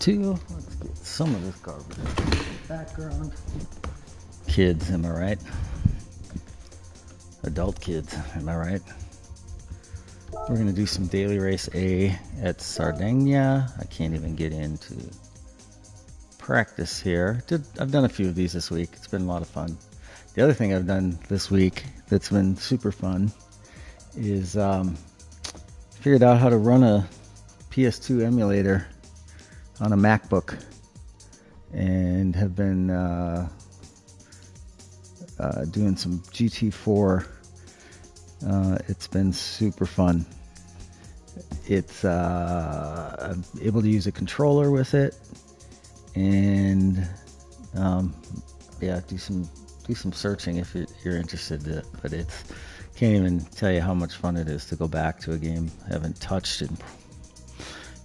too. Let's get some of this garbage out of the background. Kids, am I right? Adult kids, am I right? We're going to do some daily race A at Sardegna. I can't even get into practice here. I've done a few of these this week. It's been a lot of fun. The other thing I've done this week that's been super fun is figured out how to run a PS2 emulator on a MacBook, and have been doing some GT4. It's been super fun. I'm able to use a controller with it, and do some searching if you're interested. But can't even tell you how much fun it is to go back to a game I haven't touched in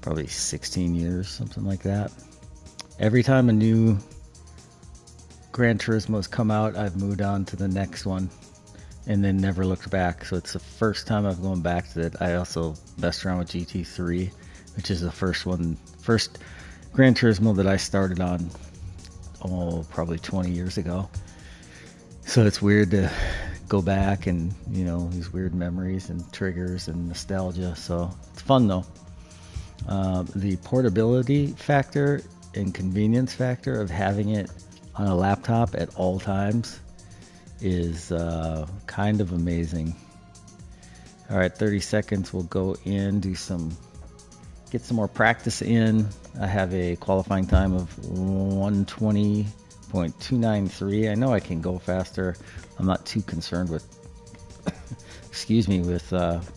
probably 16 years, something like that. Every time a new Gran Turismo has come out, I've moved on to the next one and then never looked back. So it's the first time I've gone back to it. I also messed around with GT3, which is the first Gran Turismo that I started on, probably 20 years ago. So it's weird to go back and, these weird memories and triggers and nostalgia. So it's fun though. The portability factor and convenience factor of having it on a laptop at all times is kind of amazing. All right, 30 seconds. We'll go in, get some more practice in. I have a qualifying time of 1:20.293. I know I can go faster. I'm not too concerned with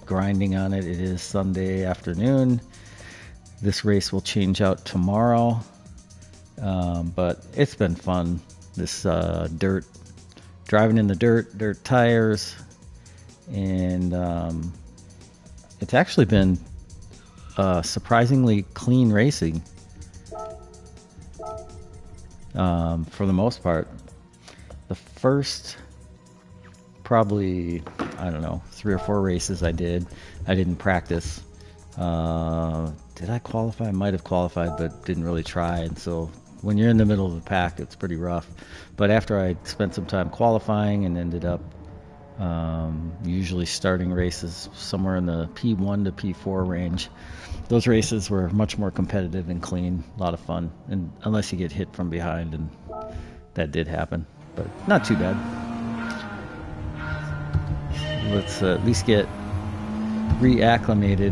grinding on it. It is Sunday afternoon. This race will change out tomorrow, but it's been fun. This driving in the dirt tires, and it's actually been surprisingly clean racing for the most part. The first probably, 3 or 4 races I didn't practice. Did I qualify? I might have qualified, but didn't really try. And so when you're in the middle of the pack, it's pretty rough. But after I spent some time qualifying and ended up usually starting races somewhere in the P1 to P4 range, those races were much more competitive and clean, a lot of fun. And unless you get hit from behind, and that did happen, but not too bad. Let's at least get reacclimated.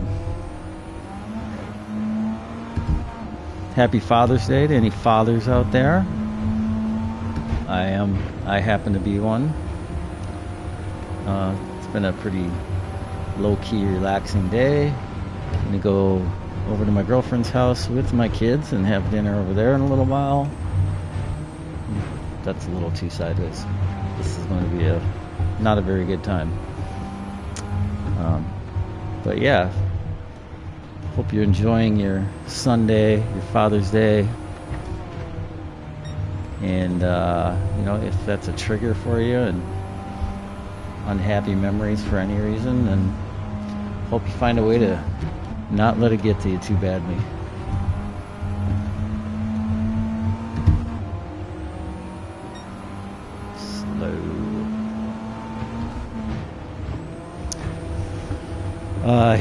Happy Father's Day to any fathers out there. I happen to be one. It's been a pretty low-key, relaxing day. I'm gonna go over to my girlfriend's house with my kids and have dinner over there in a little while. That's a little too sideways. This is going to be not a very good time. But yeah, hope you're enjoying your Sunday, your Father's Day. And, if that's a trigger for you and unhappy memories for any reason, then hope you find a way to not let it get to you too badly. Slow. I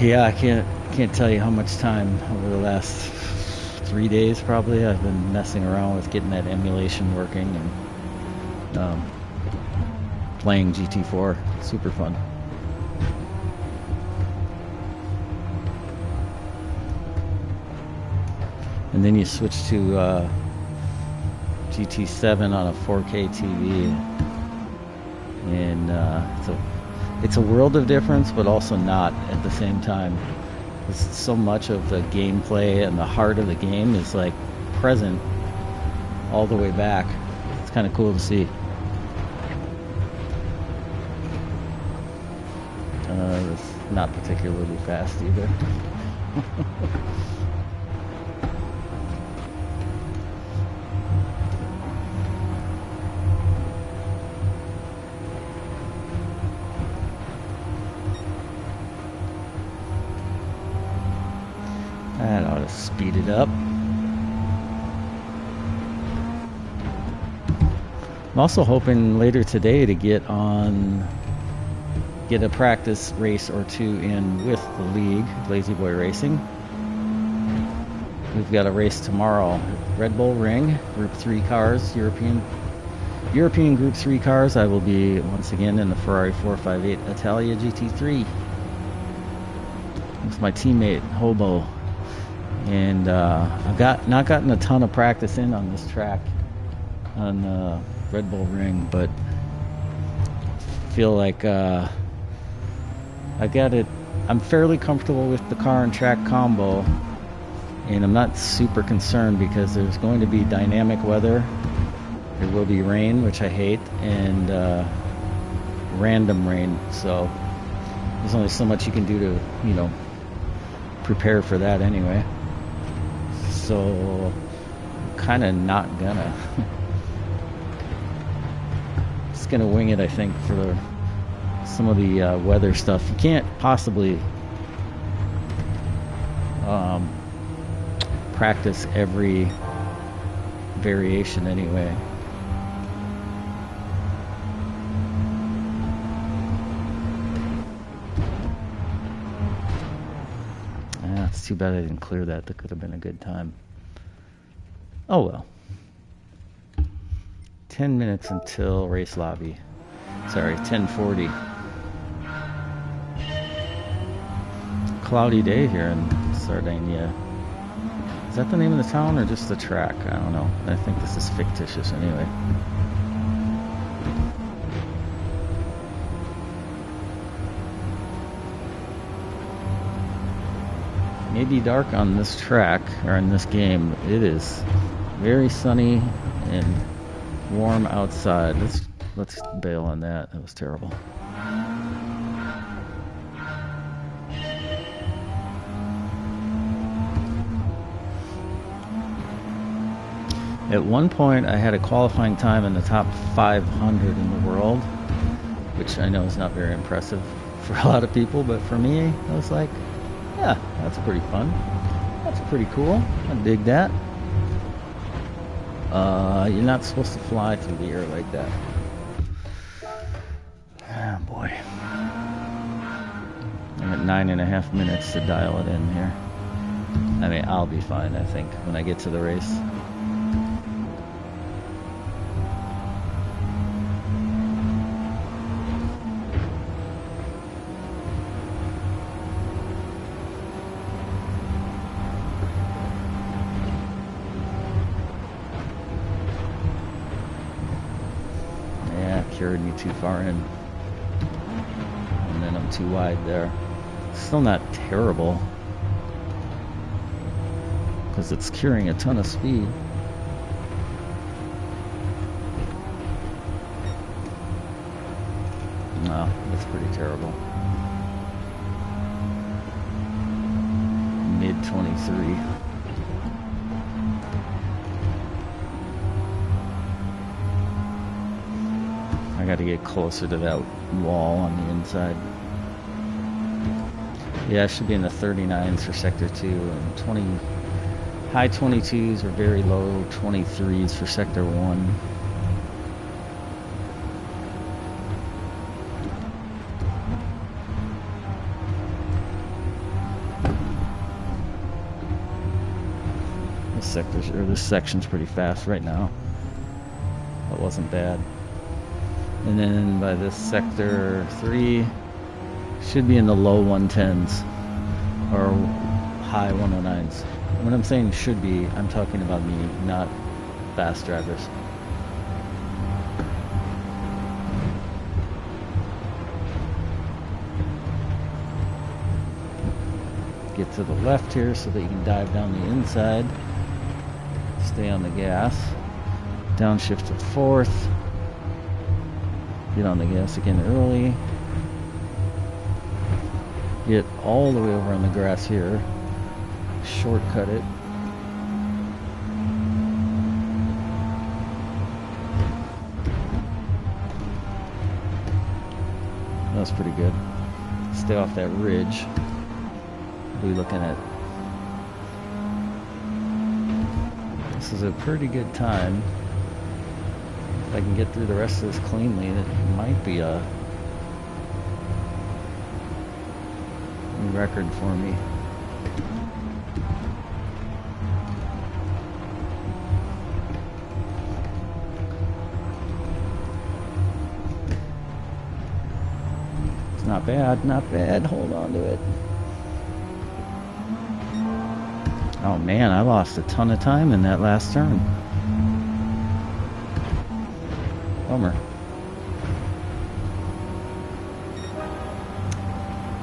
can't tell you how much time over the last 3 days probably I've been messing around with getting that emulation working and playing GT4. Super fun. And then you switch to GT7 on a 4K TV, and it's a world of difference, but also not at the same time. So much of the gameplay and the heart of the game is like present all the way back. It's kind of cool to see. It's not particularly fast either. That ought to speed it up. I'm also hoping later today to get a practice race or two in with the league, Lazy Boy Racing. We've got a race tomorrow, Red Bull Ring, Group 3 cars, European Group 3 cars. I will be once again in the Ferrari 458 Italia GT3 with my teammate Hobo, and I've not gotten a ton of practice in on this track on Red Bull Ring, but feel like I got it. I'm fairly comfortable with the car and track combo, and I'm not super concerned because there's going to be dynamic weather. There will be rain, which I hate, and random rain, so there's only so much you can do to, prepare for that anyway. So kind of not gonna just gonna wing it, I think, for some of the weather stuff. You can't possibly practice every variation anyway. It's too bad I didn't clear that. That could have been a good time. Oh well. 10 minutes until race lobby. Sorry, 10:40. Cloudy day here in Sardegna. Is that the name of the town or just the track? I don't know. I think this is fictitious anyway. Maybe dark on this track or in this game. It is very sunny and warm outside. Let's bail on that. That was terrible. At one point, I had a qualifying time in the top 500 in the world, which I know is not very impressive for a lot of people, but for me, I was like, yeah, that's pretty fun. That's pretty cool. I dig that. You're not supposed to fly through the air like that. Oh boy. I'm at 9.5 minutes to dial it in here. I mean, I'll be fine, I think, when I get to the race. Carried me too far in, and then I'm too wide there. Still not terrible because it's carrying a ton of speed. No, that's pretty terrible. Mid 23. I got to get closer to that wall on the inside. Yeah, I should be in the 39s for sector 2 and high 22s or very low 23s for sector 1. This section's pretty fast right now. That wasn't bad. And then by this sector 3, should be in the low 110s or high 109s. When I'm saying should be, I'm talking about me, not fast drivers. Get to the left here so that you can dive down the inside. Stay on the gas. Downshift to 4th. Get on the gas again early. Get all the way over on the grass here. Shortcut it. That's pretty good. Stay off that ridge. We'll be looking at. This is a pretty good time. If I can get through the rest of this cleanly, it might be a new record for me. It's not bad, not bad. Hold on to it. Oh man, I lost a ton of time in that last turn. Bummer.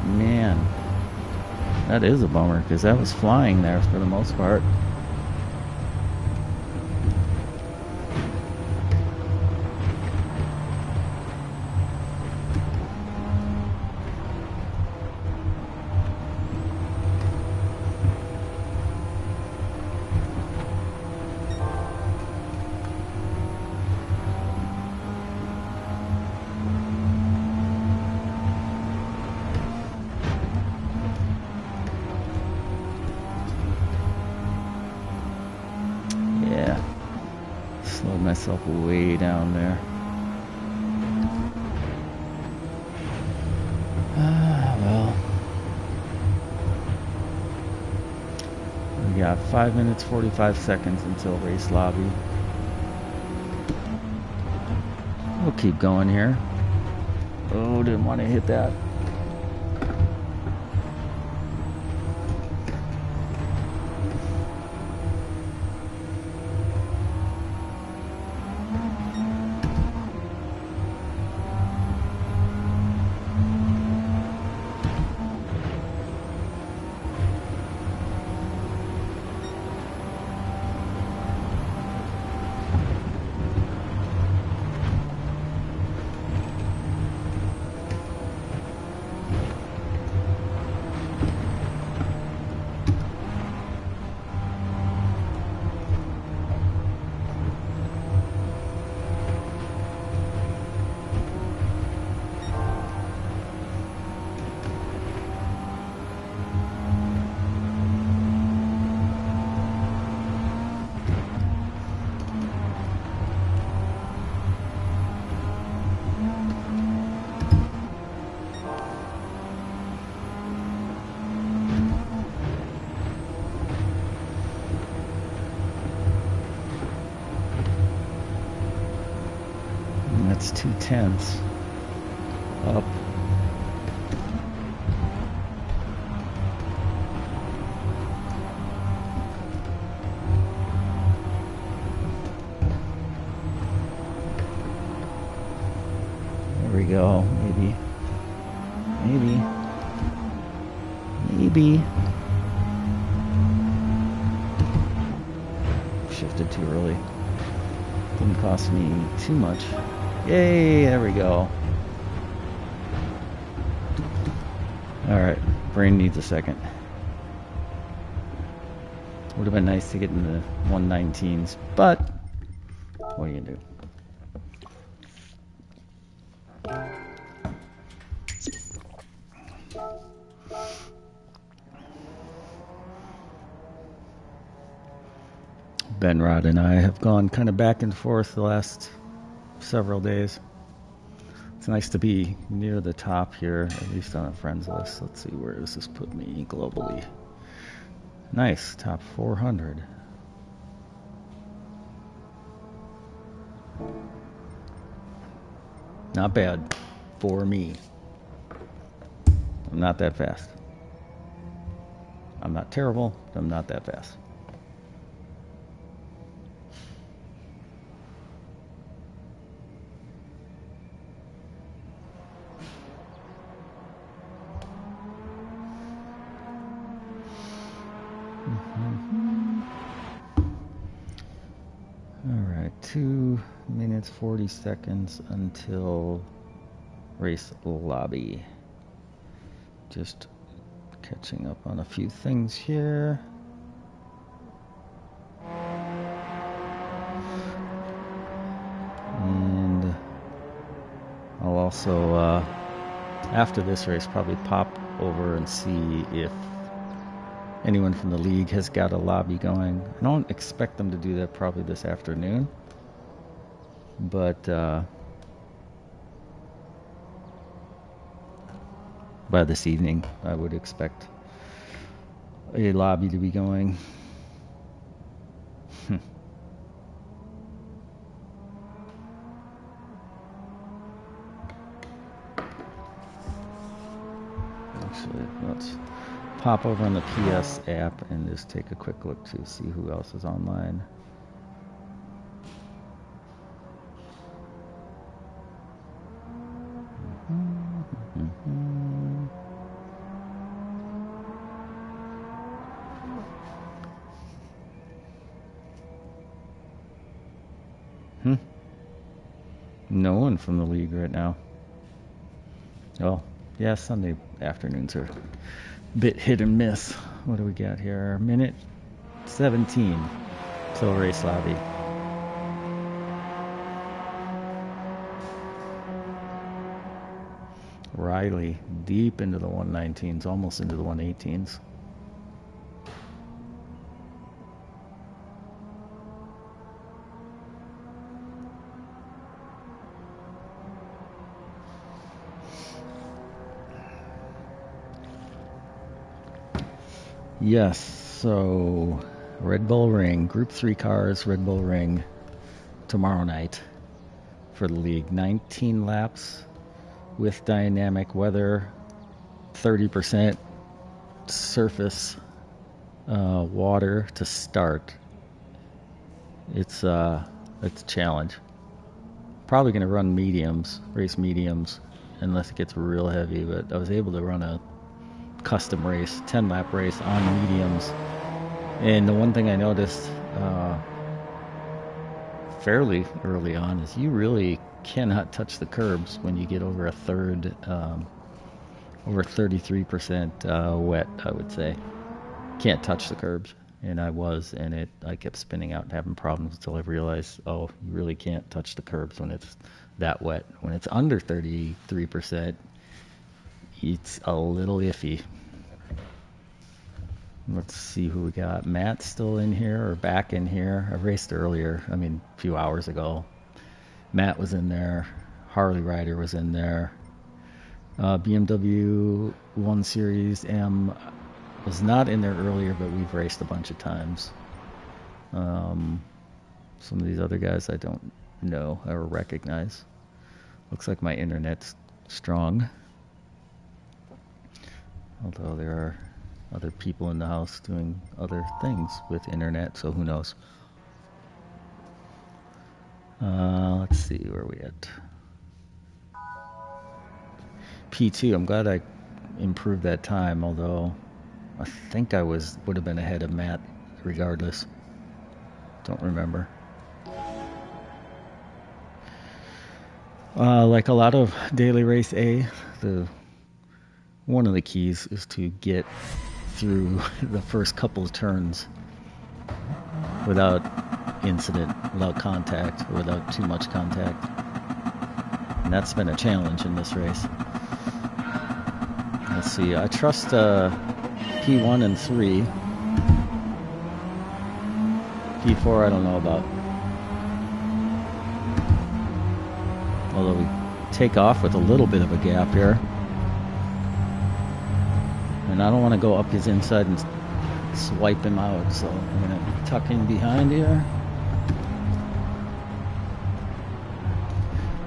Man, that is a bummer because that was flying there for the most part. Slowed myself way down there. Well. We got 5 minutes, 45 seconds until race lobby. We'll keep going here. Oh, didn't want to hit that. That's 2/10 up. There we go. Maybe. Shifted too early. Didn't cost me too much. Yay, there we go. Alright, brain needs a second. Would have been nice to get in the 119s, but what are you gonna do? Benrod and I have gone kind of back and forth the last several days. It's nice to be near the top here, at least on a friends list. Let's see, where does this put me globally? Nice, top 400. Not bad for me. I'm not that fast. I'm not terrible, but I'm not that fast. All right, 2 minutes 40 seconds until race lobby. Just catching up on a few things here. And I'll also, after this race, probably pop over and see if anyone from the league has got a lobby going. I don't expect them to do that probably this afternoon. But by this evening, I would expect a lobby to be going. Actually, let's pop over on the PS app and just take a quick look to see who else is online. No one from the league right now. Oh, yeah, Sunday afternoons are a bit hit and miss. What do we got here? Minute 17 till race lobby. Riley deep into the 119s, almost into the 118s. Yes, so Red Bull Ring, Group 3 cars, Red Bull Ring, tomorrow night for the league. 19 laps with dynamic weather, 30% surface water to start. It's a challenge. Probably going to run mediums, race mediums, unless it gets real heavy, but I was able to run a custom race, 10-lap race on mediums. And the one thing I noticed fairly early on is you really cannot touch the curbs when you get over a third, over 33% wet, I would say. Can't touch the curbs. And I kept spinning out and having problems until I realized, oh, you really can't touch the curbs when it's that wet. When it's under 33%, it's a little iffy. Let's see who we got. Matt's still in here or back in here. I raced earlier, a few hours ago. Matt was in there. Harley Rider was in there. BMW 1 Series M was not in there earlier, but we've raced a bunch of times. Some of these other guys I don't know or recognize. Looks like my internet's strong. Although there are other people in the house doing other things with internet, so who knows. Let's see, where are we at? P2, I'm glad I improved that time, although I think I would have been ahead of Matt regardless. Don't remember. Like a lot of daily race A, one of the keys is to get through the first couple of turns without incident, without contact, or without too much contact. And that's been a challenge in this race. Let's see, I trust P1 and 3. P4 I don't know about. Although we take off with a little bit of a gap here. And I don't want to go up his inside and swipe him out, so I'm going to tuck in behind here.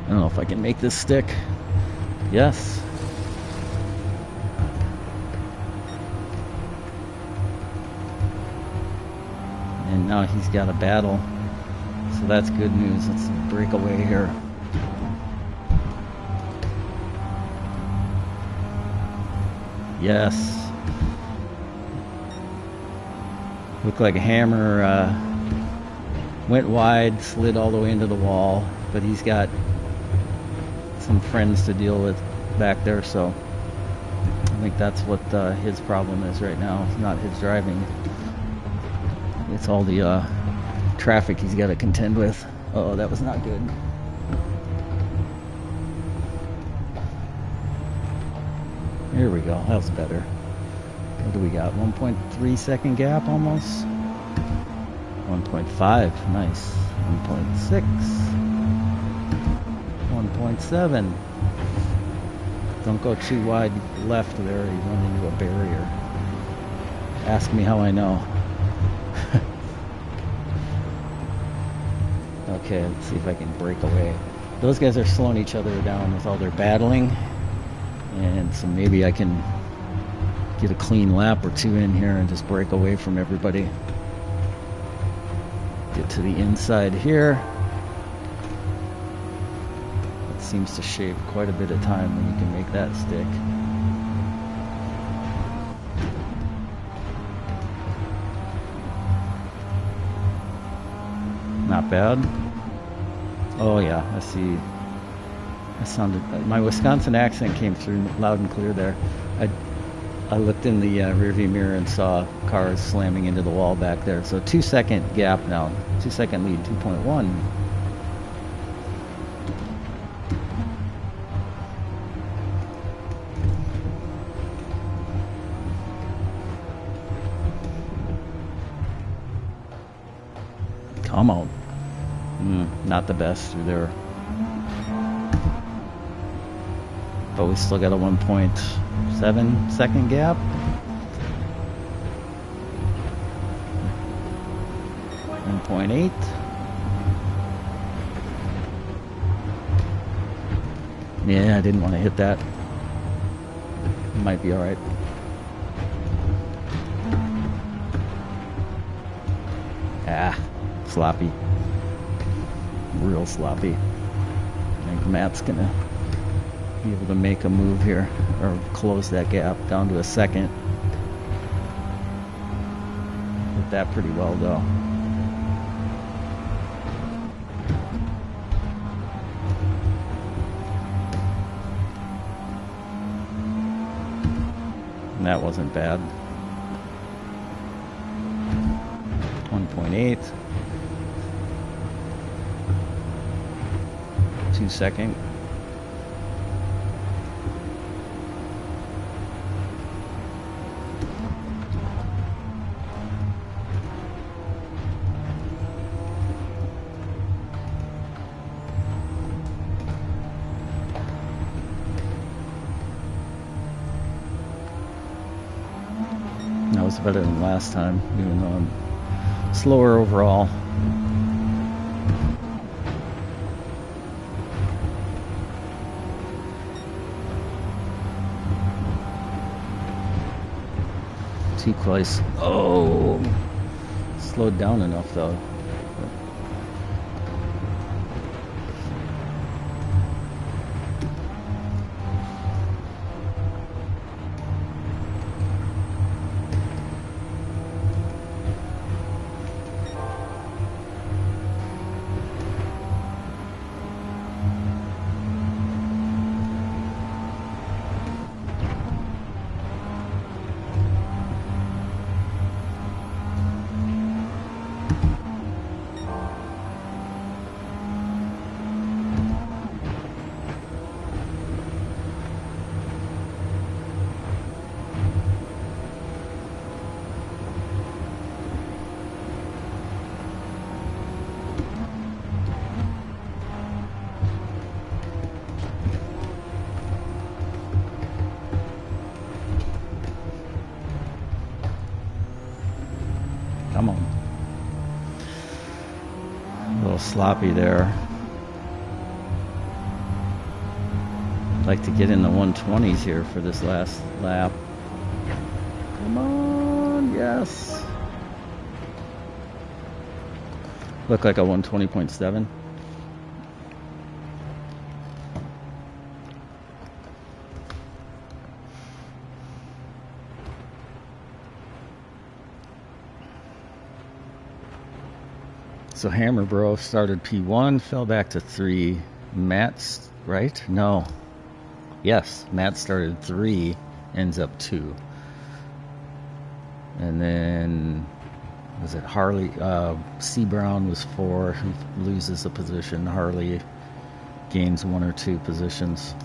I don't know if I can make this stick. Yes. And now he's got a battle, so that's good news. Let's break away here. Yes. Looked like a hammer went wide, slid all the way into the wall, but he's got some friends to deal with back there, so I think that's what his problem is right now. It's not his driving. It's all the traffic he's got to contend with. Oh, that was not good. Here we go. That was better. What do we got? 1.3 second gap almost? 1.5. Nice. 1.6. 1.7. Don't go too wide left there, you run into a barrier. Ask me how I know. Okay, let's see if I can break away. Those guys are slowing each other down with all their battling, and so maybe I can get a clean lap or two in here and just break away from everybody. Get to the inside here. It seems to shave quite a bit of time when you can make that stick. Not bad. Oh yeah, I see. I sounded, my Wisconsin accent came through loud and clear there. I looked in the rearview mirror and saw cars slamming into the wall back there. So 2 second gap now. 2 second lead, 2.1. Come on. Not the best through there. But we still got a 1.7 second gap. .8. Yeah, I didn't want to hit that. Might be alright. Ah, sloppy. Real sloppy. I think Matt's gonna be able to make a move here, or close that gap down to a second. Hit that pretty well though. And that wasn't bad. 1.8. 2 second. That was better than last time, even though I'm slower overall. Too close. Oh, slowed down enough though. Come on. A little sloppy there. I'd like to get in the 120s here for this last lap. Come on, yes. Look like a 120.7. So Hammer Bro started P1, fell back to 3. Matt's, right? No. Yes, Matt started 3, ends up 2. And then, was it Harley? C. Brown was 4, he loses a position. Harley gains 1 or 2 positions.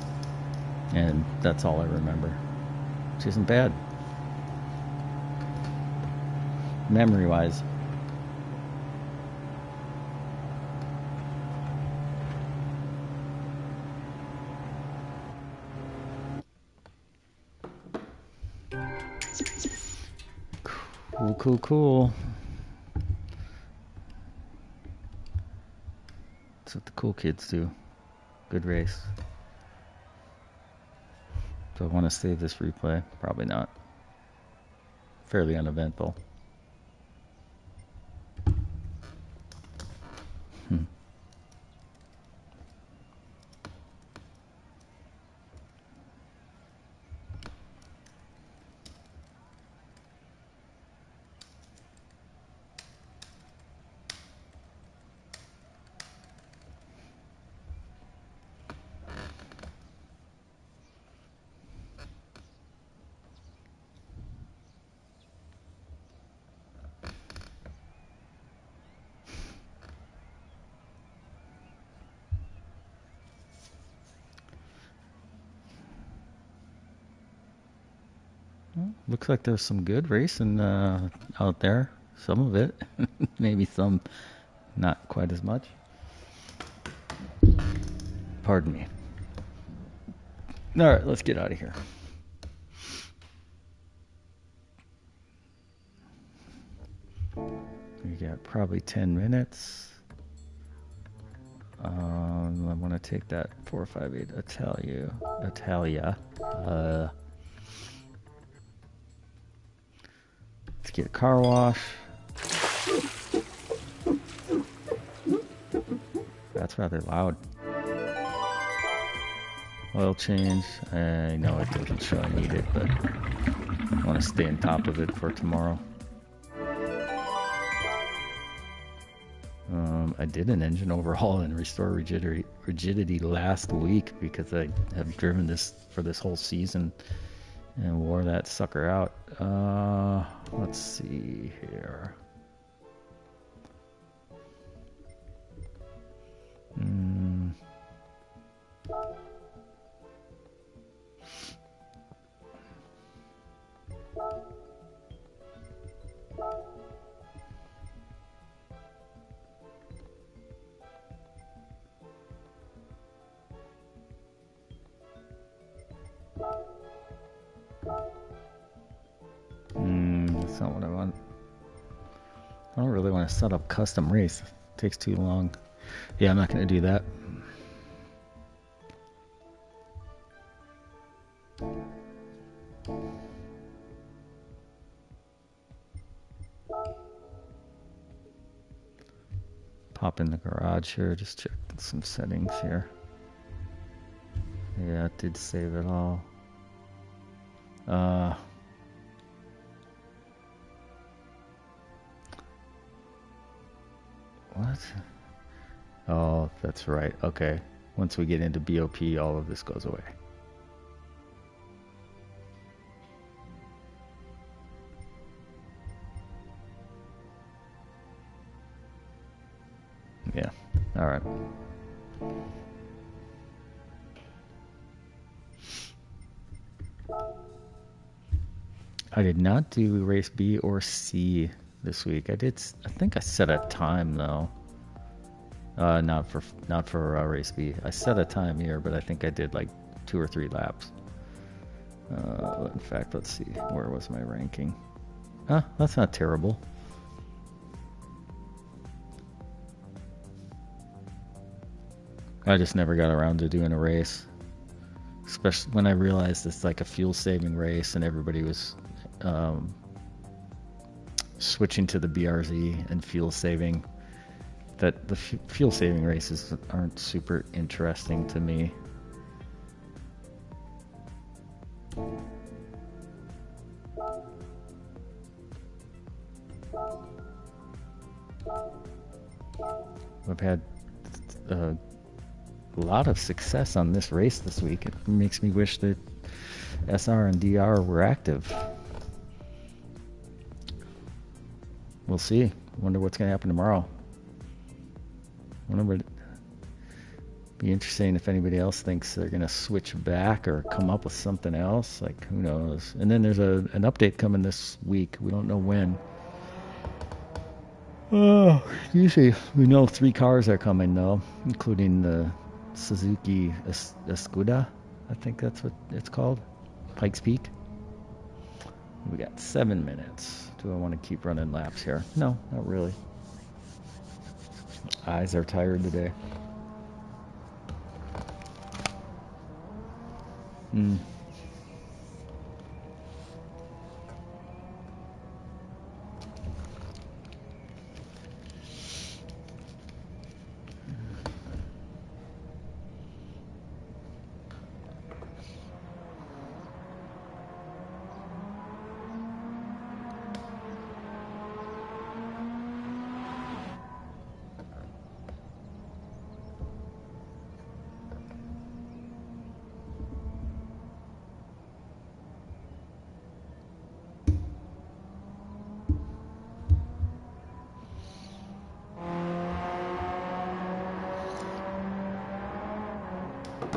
And that's all I remember. Which isn't bad. Memory-wise. Cool, cool, cool. That's what the cool kids do. Good race. Do I want to save this replay? Probably not. Fairly uneventful. Well, looks like there's some good racing out there. Some of it. Maybe some not quite as much. Pardon me. All right, let's get out of here. We got probably 10 minutes. I want to take that 458 Italia. Let's get a car wash. That's rather loud. Oil change. I know it doesn't show I need it, but I want to stay on top of it for tomorrow. I did an engine overhaul and restore rigidity last week because I have driven this for this whole season and wore that sucker out. Let's see here. That's not what I want. I don't really want to set up custom race. It takes too long. Yeah, I'm not going to do that. Pop in the garage here, just check some settings here. Yeah, it did save it all. What? Oh, that's right. Okay. Once we get into BOP, all of this goes away. Yeah. All right. I did not do race B or C this week. I think I set a time though. Not for race B. I set a time here, but I think I did like 2 or 3 laps. In fact, let's see. Where was my ranking? That's not terrible. I just never got around to doing a race. Especially when I realized it's like a fuel-saving race and everybody was switching to the BRZ and fuel-saving. That the fuel-saving races aren't super interesting to me. I've had a lot of success on this race this week. It makes me wish that SR and DR were active. We'll see. Wonder what's going to happen tomorrow. Be interesting if anybody else thinks they're going to switch back or come up with something else. Like, who knows? And then there's an update coming this week. We don't know when. Usually we know 3 cars are coming, though, including the Suzuki Escuda. I think that's what it's called. Pikes Peak. We got 7 minutes. Do I want to keep running laps here? No, not really. Eyes are tired today. Hmm.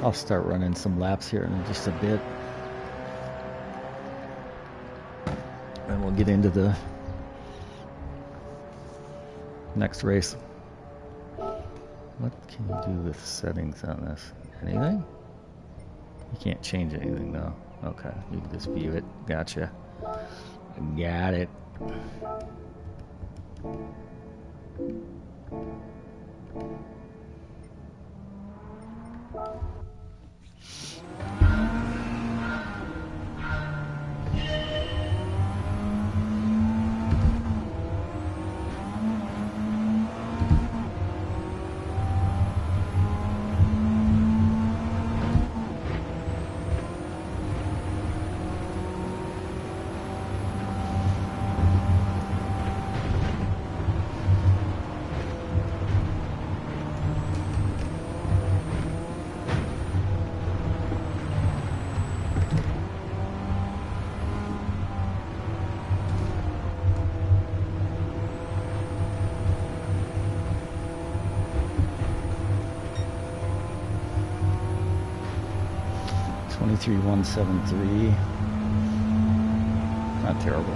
I'll start running some laps here in just a bit. And we'll get into the next race. What can you do with settings on this? Anything? You can't change anything though. Okay, you can just view it. Gotcha. Got it. Three 173. Not terrible.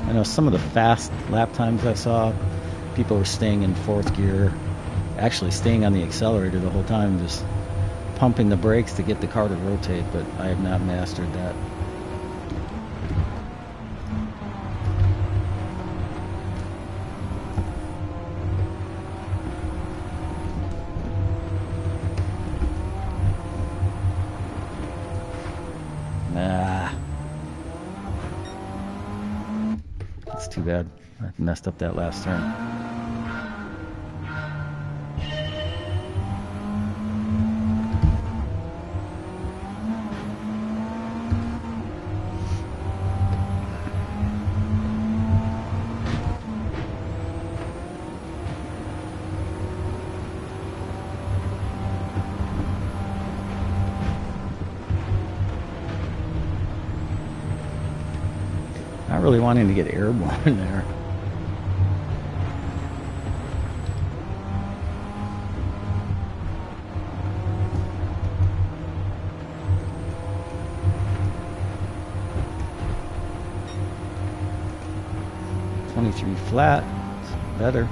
I know some of the fast lap times I saw, people were staying in fourth gear, actually staying on the accelerator the whole time, just pumping the brakes to get the car to rotate, but I have not mastered that. Too bad. I messed up that last turn. Not really wanting to get airborne there. .23 flat, it's better.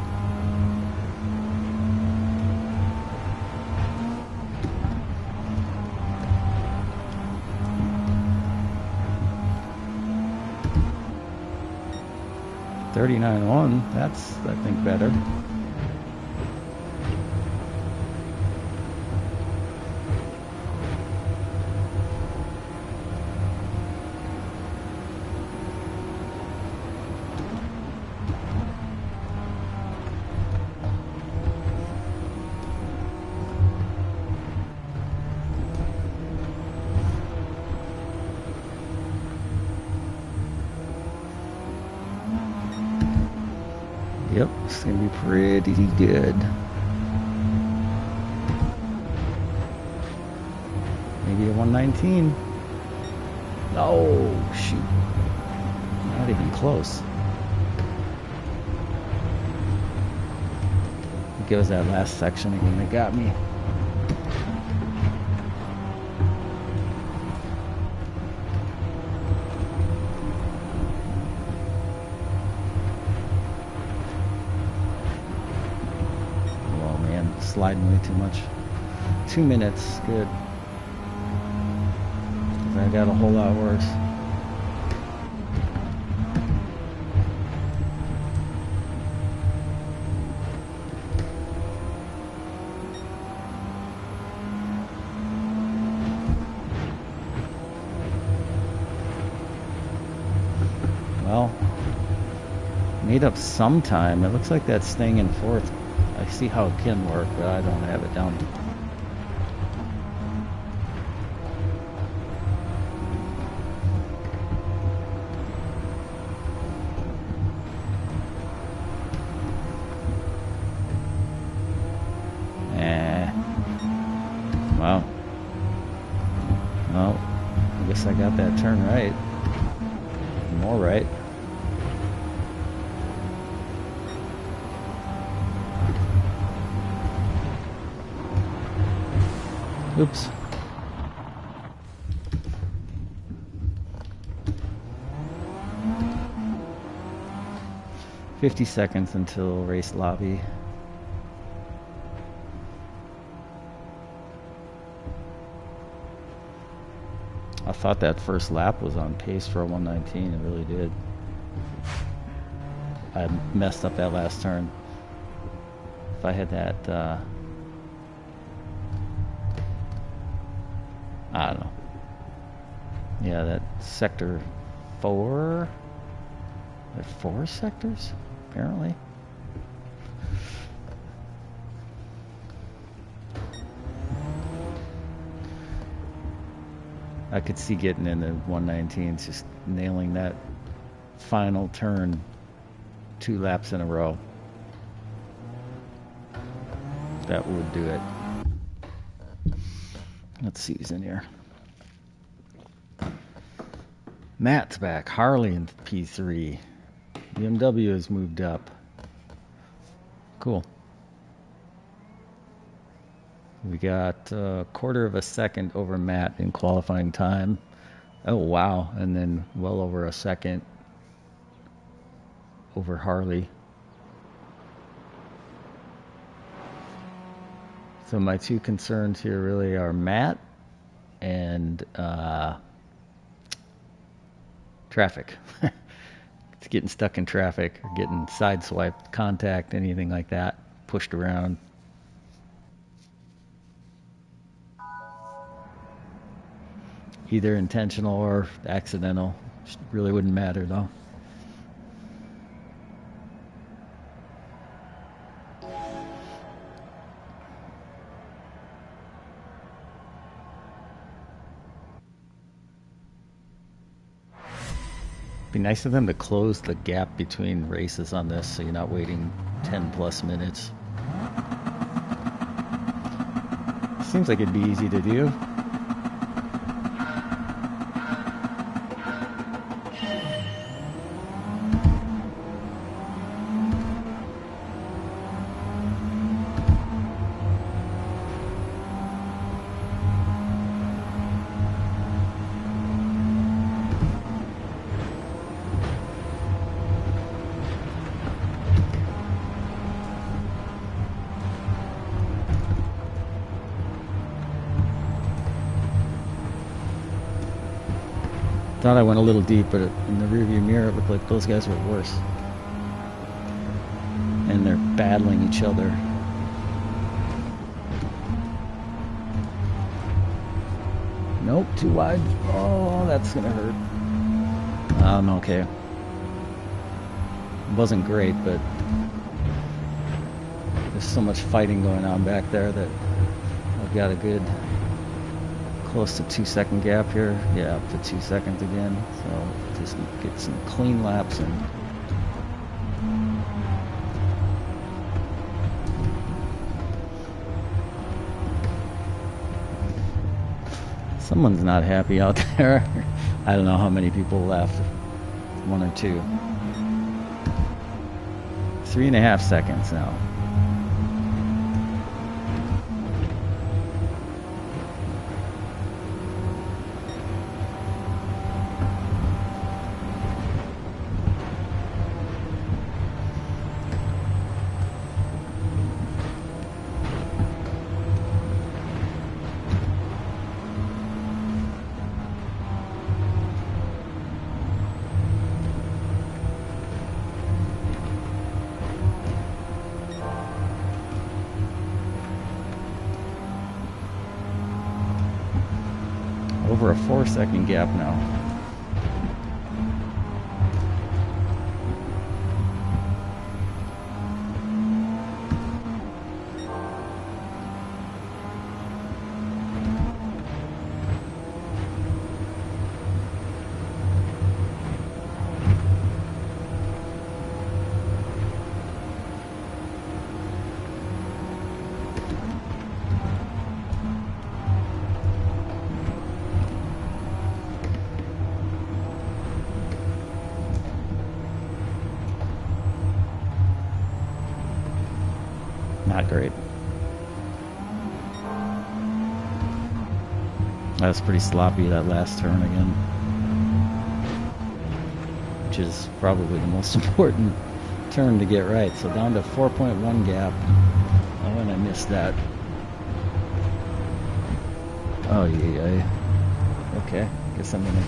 .39.1, that's, I think, better. Yep, it's gonna be pretty good. Maybe a 119. Oh, shoot. Not even close. It was that last section again that got me. sliding way too much. 2 minutes, good. 'Cause I got a whole lot worse. Well, made up some time. It looks like that's staying in fourth. I see how it can work, but I don't have it down. Wow. Well, I guess I got that turn right. More right. Oops. "50 seconds until race lobby." I thought that first lap was on pace for a 119. It really did. I messed up that last turn. If I had that, I don't know. Yeah, that sector 4. There are 4 sectors, apparently. I could see getting into 119s, just nailing that final turn 2 laps in a row. That would do it. Let's see who's in here. Matt's back. Harley in P3. BMW has moved up. Cool. We got a quarter of a second over Matt in qualifying time. Oh, wow. And then well over a second over Harley. So my 2 concerns here really are Matt and traffic. It's getting stuck in traffic, or getting sideswiped, contact, anything like that, pushed around. Either intentional or accidental. Really wouldn't matter though. Be nice of them to close the gap between races on this so you're not waiting 10 plus minutes. Seems like it'd be easy to do. Thought I went a little deep, but in the rearview mirror it looked like those guys were worse. And they're battling each other. Nope, too wide. Oh, that's gonna hurt. I'm okay. It wasn't great, but there's so much fighting going on back there that I've got a good close to 2 second gap here. Yeah, up to 2 seconds again. So just get some clean laps in. Someone's not happy out there. I don't know how many people left. 1 or 2. 3.5 seconds now. Over a 4-second gap now. Not great. That was pretty sloppy, that last turn again. Which is probably the most important turn to get right. So down to 4.1 gap. Oh, and I missed that. Oh, yeah. Okay, guess I'm gonna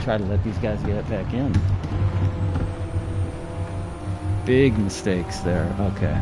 try to let these guys get it back in. Big mistakes there. Okay.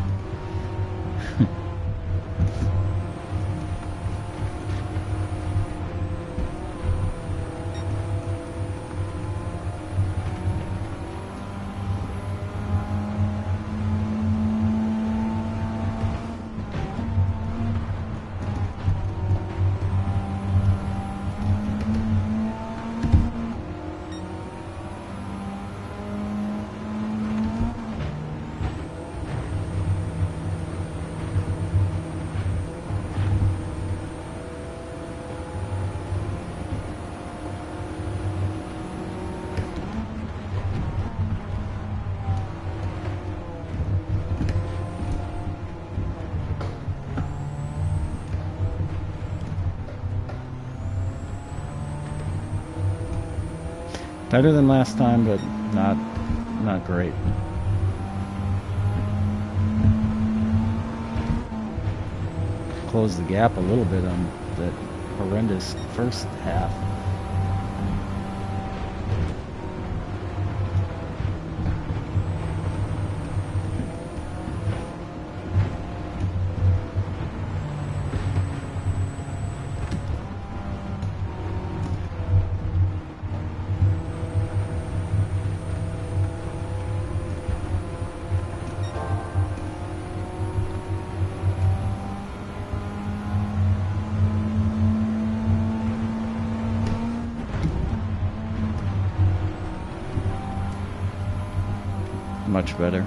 Better than last time, but not great. Closed the gap a little bit on that horrendous first half. Much better.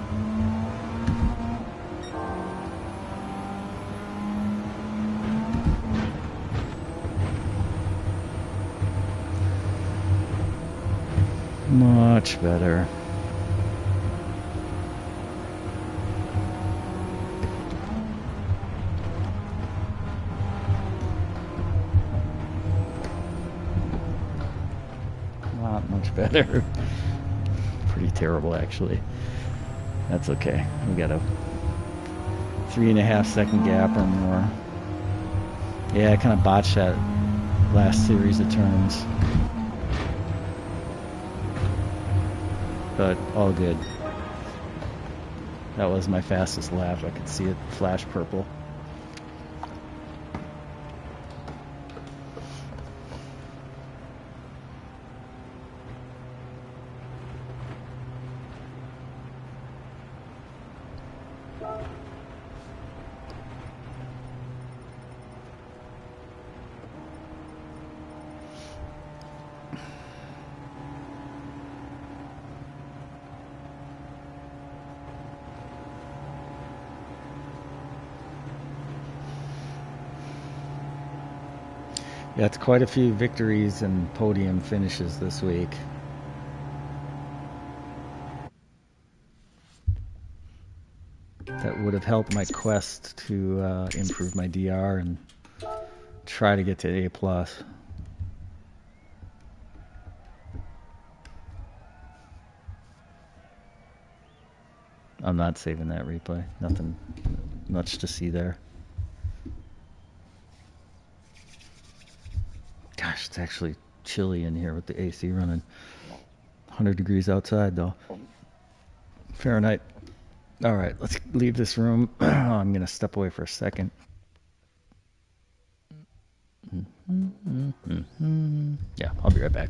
Much better. Not much better. Pretty terrible, actually. That's okay. We got a 3.5 second gap or more. Yeah, I kind of botched that last series of turns. But all good. That was my fastest lap. I could see it flash purple. Yeah, it's quite a few victories and podium finishes this week. That would have helped my quest to improve my DR and try to get to A+. I'm not saving that replay. Nothing much to see there. Gosh, it's actually chilly in here with the AC running. 100 degrees outside, though. Fahrenheit. All right, let's leave this room. I'm going to step away for a second. Yeah, I'll be right back.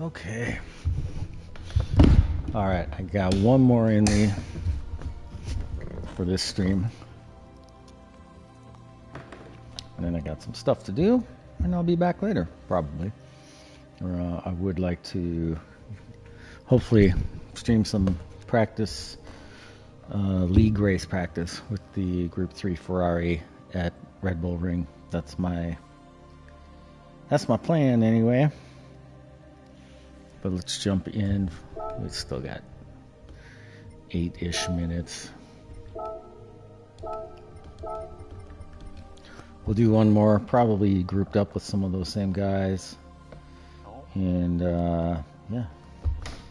Okay. All right, I got one more in me for this stream. And then I got some stuff to do, and I'll be back later, probably. Or I would like to hopefully stream some practice, league race practice with the Group 3 Ferrari at Red Bull Ring. That's my plan anyway. But let's jump in. We still got 8-ish minutes. We'll do one more, probably grouped up with some of those same guys. And yeah,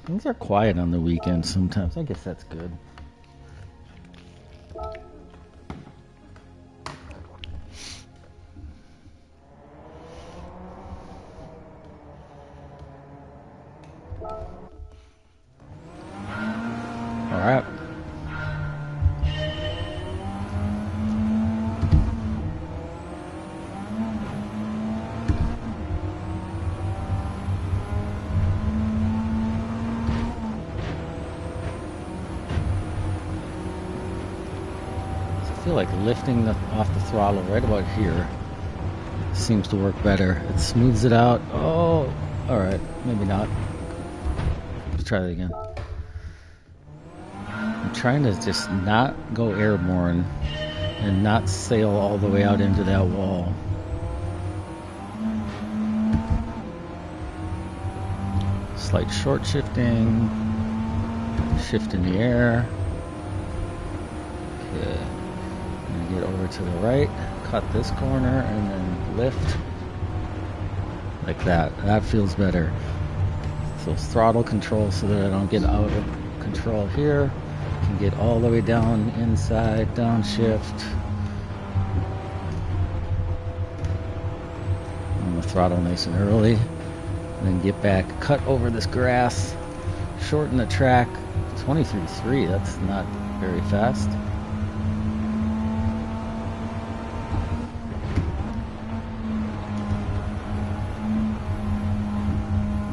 things are quiet on the weekends sometimes. I guess that's good. All right. I feel like lifting off the throttle right about here seems to work better. It smooths it out. Oh, all right. Maybe not. Let's try that again. I'm trying to just not go airborne and not sail all the way out into that wall. Slight short shifting. Shift in the air. Okay. over to the right, cut this corner, and then lift like that. That feels better. So throttle control so that I don't get out of control here. Can get all the way down inside, downshift. On the throttle nice and early. And then get back, cut over this grass, shorten the track. 23.3, that's not very fast.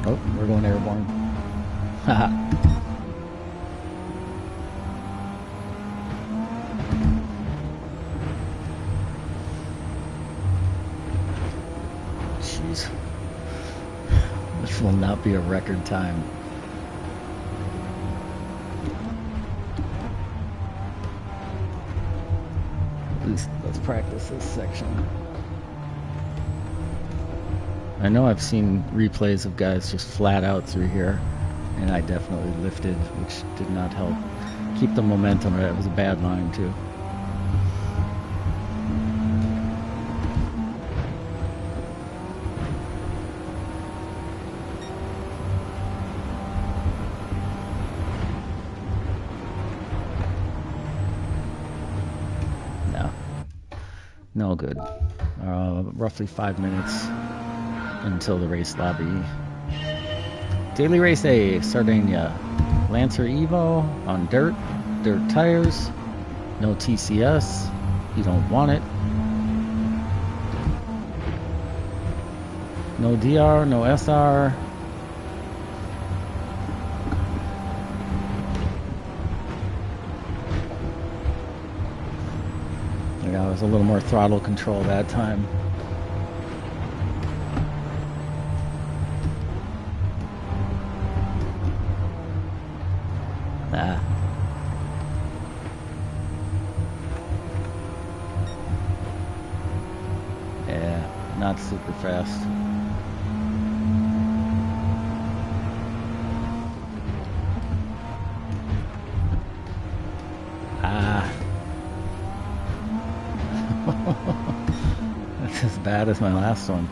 Oh, we're going airborne. Haha. Jeez. This will not be a record time. At least let's practice this section. I know I've seen replays of guys just flat out through here, and I definitely lifted, which did not help keep the momentum. It was a bad line too. No good. Roughly 5 minutes until the race lobby. Daily race A, Sardegna. Lancer Evo on dirt tires. No TCS. You don't want it. No DR, no SR. Yeah, it was a little more throttle control that time. Yeah, not super fast. That's as bad as my last one.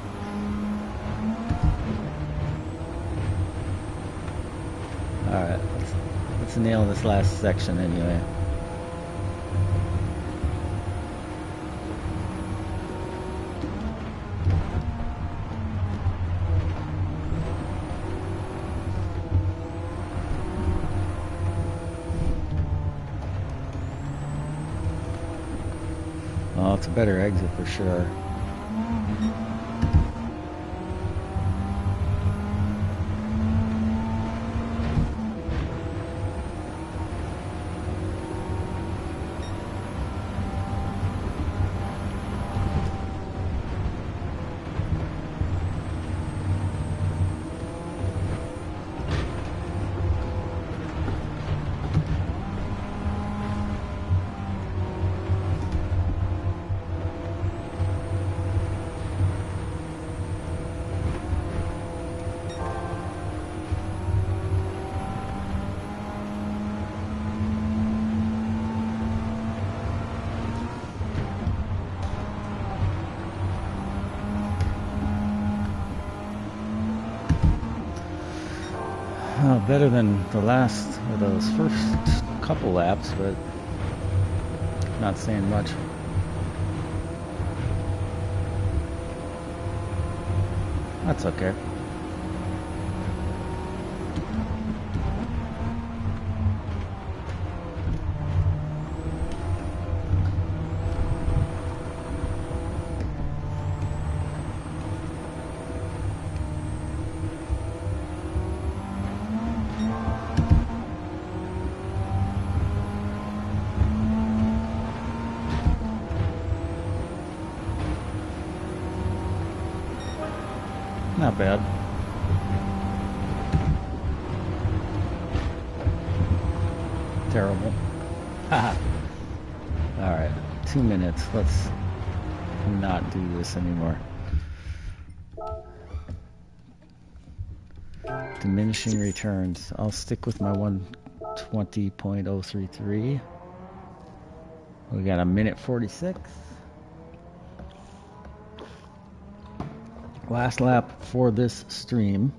Alright, let's nail this last section anyway. Oh, it's a better exit for sure. Better than the last of those first couple laps, but not saying much. That's okay. Not bad. Terrible. Alright, 2 minutes. Let's not do this anymore. Diminishing returns. I'll stick with my 120.033. We got a minute 46. Last lap for this stream.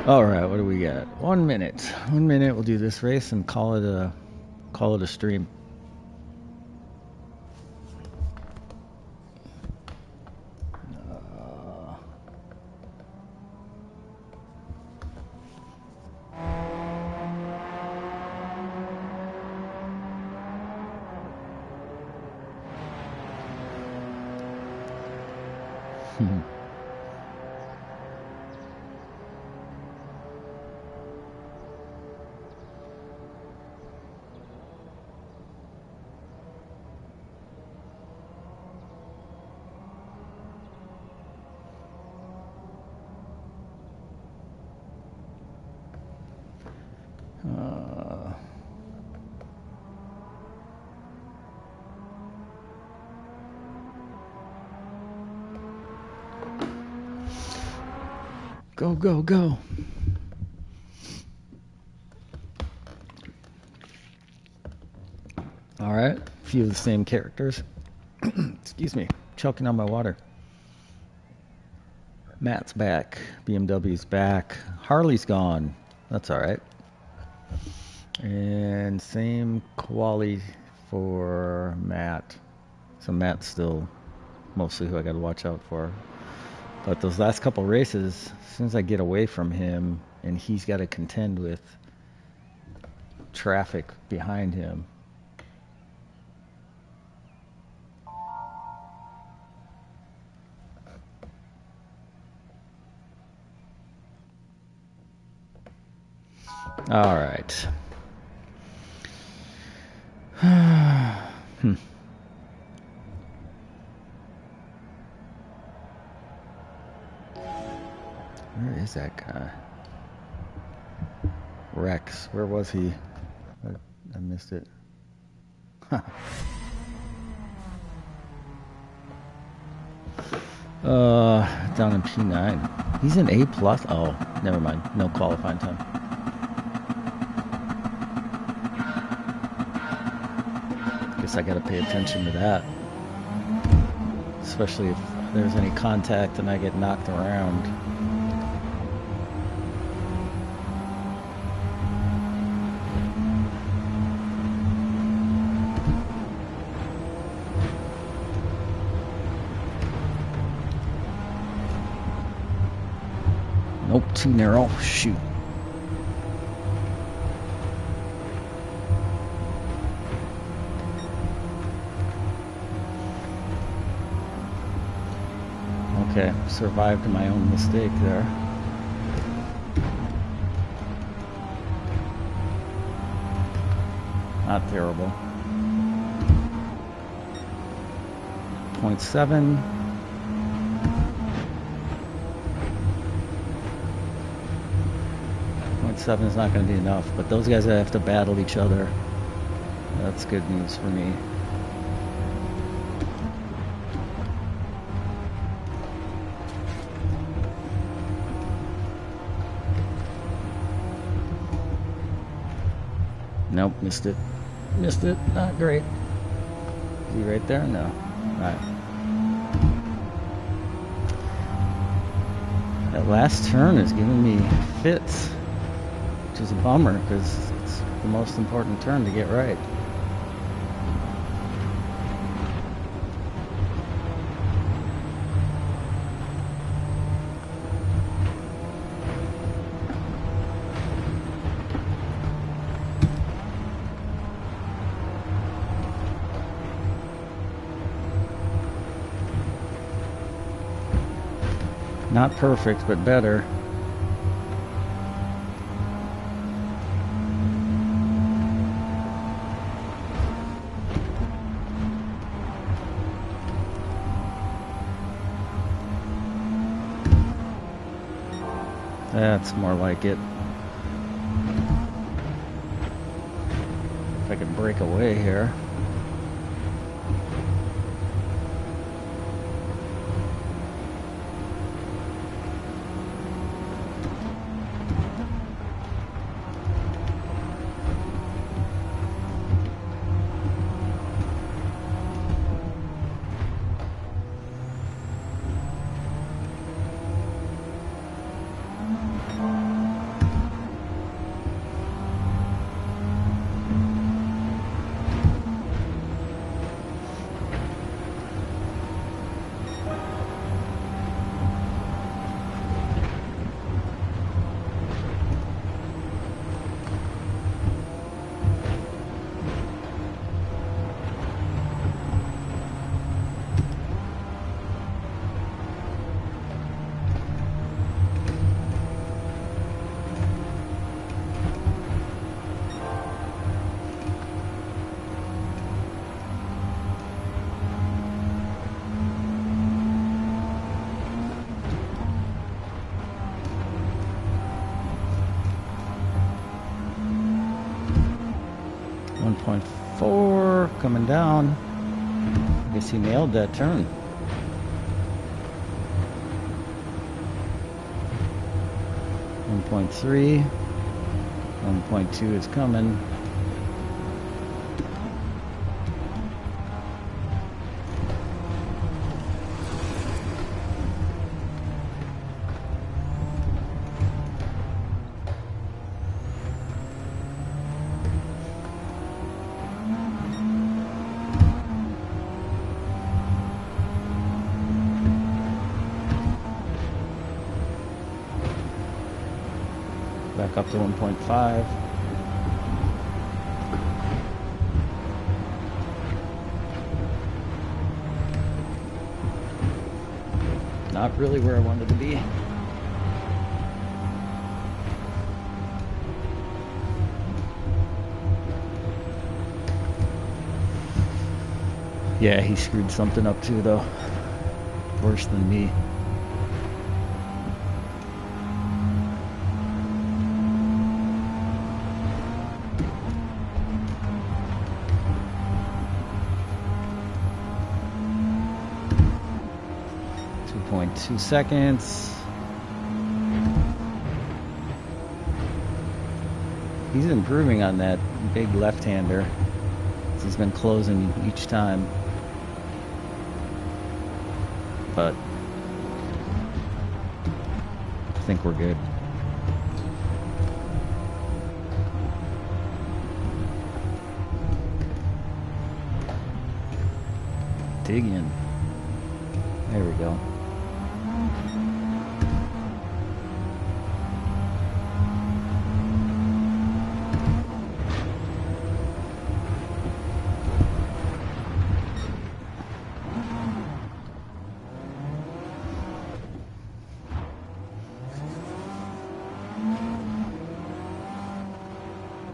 All right, what do we got? 1 minute. 1 minute. We'll do this race and call it a stream. Go, go, go. All right, a few of the same characters. Excuse me, choking on my water. Matt's back. BMW's back. Harley's gone. That's all right. And same quality for Matt. So Matt's still mostly who I got to watch out for. But those last couple races, as soon as I get away from him and he's got to contend with traffic behind him. All right. Where is that guy? Rex. Where was he? I missed it. Down in P9. He's in A+. Oh, never mind. No qualifying time. Guess I gotta pay attention to that. Especially if there's any contact and I get knocked around. Nope, too narrow. Shoot. Okay, survived my own mistake there. Not terrible. 0.7. 0.7 is not going to be enough, but those guys have to battle each other. That's good news for me. Nope, missed it. Missed it. Not great. Is he right there? No. Alright. That last turn is giving me fits, which is a bummer because it's the most important turn to get right. Not perfect, but better. That's more like it. If I can break away here. Coming down. I guess he nailed that turn. .3. 1.2 is coming. Back up to 1.5. Not really where I wanted to be. Yeah, he screwed something up too, though. Worse than me. .2 seconds. He's improving on that big left-hander. He's been closing each time. But I think we're good. Dig in. There we go.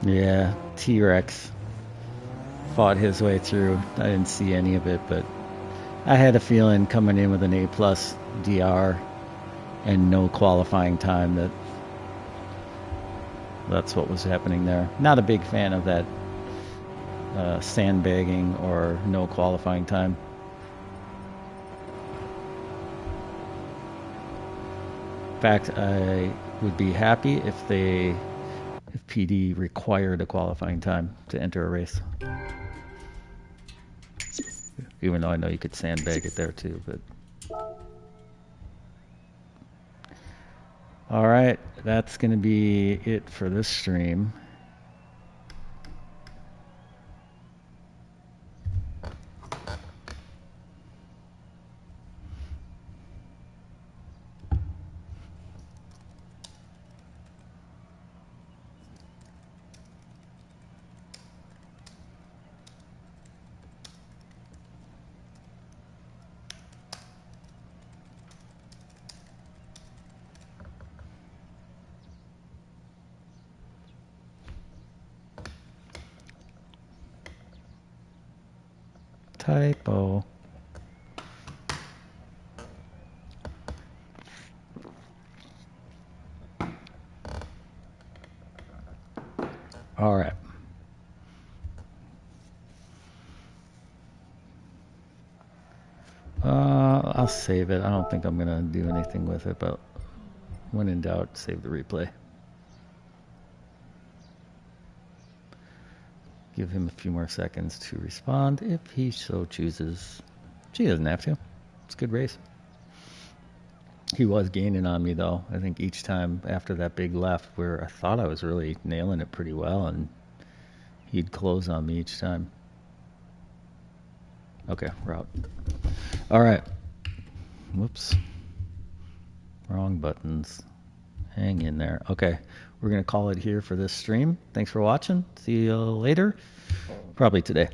Yeah, T-Rex fought his way through. I didn't see any of it, but I had a feeling coming in with an A+ DR and no qualifying time that's what was happening there. Not a big fan of that sandbagging or no qualifying time. In fact, I would be happy if PD required a qualifying time to enter a race. Even though I know you could sandbag it there too, but. All right, that's going to be it for this stream. Typo. All right. I'll save it. I don't think I'm going to do anything with it, but when in doubt, save the replay. Give him a few more seconds to respond if he so chooses. He doesn't have to. It's a good race. He was gaining on me, though. I think each time after that big left where I thought I was really nailing it pretty well, and he'd close on me each time. Okay, we're out. All right. Whoops. Wrong buttons. Hang in there. Okay, we're going to call it here for this stream. Thanks for watching. See you later. Probably today.